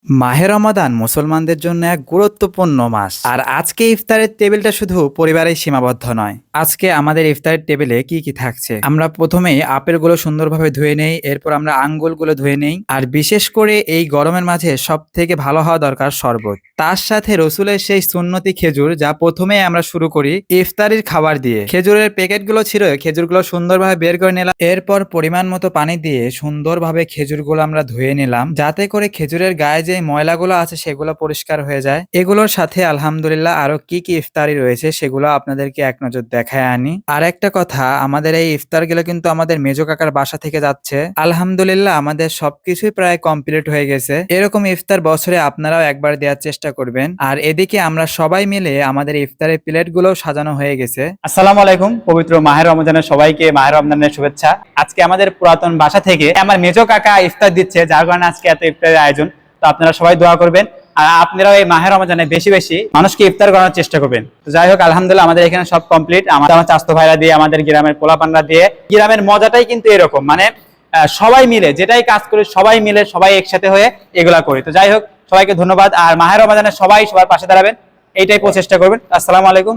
মাহে রমাদান মুসলমানদের জন্য এক গুরুত্বপূর্ণ মাস। আর আজকে ইফতারের টেবিলটা শুধু পরিবারেই সীমাবদ্ধ নয়। আজকে আমাদের ইফতারের টেবিলে কি কি থাকছে, আমরা প্রথমেই আপেলগুলো সুন্দরভাবে ধুয়ে নেই, এরপর আমরা আঙ্গুরগুলো ধুয়ে নেই। আর বিশেষ করে এই গরমের মাঝে সব থেকে ভালো হওয়া দরকার শরবত, তার সাথে রসুলের সেই সুন্নতি খেজুর, যা প্রথমে আমরা শুরু করি ইফতারির খাবার দিয়ে। খেজুরের প্যাকেটগুলো ছিল, খেজুরগুলো সুন্দরভাবে বের করে নিলাম, এরপর পরিমাণ মতো পানি দিয়ে সুন্দরভাবে খেজুরগুলো আমরা ধুয়ে নিলাম, যাতে করে খেজুরের গায়ে যে ময়লাগুলো আছে সেগুলো পরিষ্কার হয়ে যায়। এগুলোর সাথে আলহামদুলিল্লাহ আরো কি কি ইফতারি রয়েছে সেগুলো আপনাদেরকে এক নজর দেখায় আনি। আর একটা কথা, আমাদের এই ইফতার গুলো কিন্তু আমাদের মেজো কাকার বাসা থেকে যাচ্ছে। আলহামদুলিল্লাহ আমাদের সবকিছুই প্রায় কমপ্লিট হয়ে গেছে। এরকম ইফতার বছরে আপনারাও একবার দেওয়ার চেষ্টা করবেন। আর এদিকে আমরা সবাই মিলে আমাদের ইফতারের প্লেট গুলো সাজানো হয়ে গেছে। আসসালামু আলাইকুম। পবিত্র মাহের রমজানের সবাইকে মাহের রমজানের শুভেচ্ছা। আজকে আমাদের পুরাতন বাসা থেকে আমার মেজো কাকা ইফতার দিচ্ছে, যার কারণে আজকে এত ইফতারের আয়োজন। তো আপনারা সবাই দোয়া করবেন, আর আপনারাও এই মাহের রমজানে বেশি বেশি মানুষকে ইফতার করার চেষ্টা করবেন। তো যাই হোক, আলহামদুলিল্লাহ আমাদের এখানে সব কমপ্লিট। আমার চাচতো ভাইরা দিয়ে, আমাদের গ্রামের পোলাপানরা দিয়ে। গ্রামের মজাটাই কিন্তু এরকম, মানে সবাই মিলে যেটাই কাজ করি সবাই মিলে সবাই একসাথে হয়ে এগুলা করি। তো যাই হোক, সবাইকে ধন্যবাদ। আর মাহের রমজানে সবাই সবার পাশে দাঁড়াবেন, এইটাই প্রচেষ্টা করবেন। আসসালামু আলাইকুম।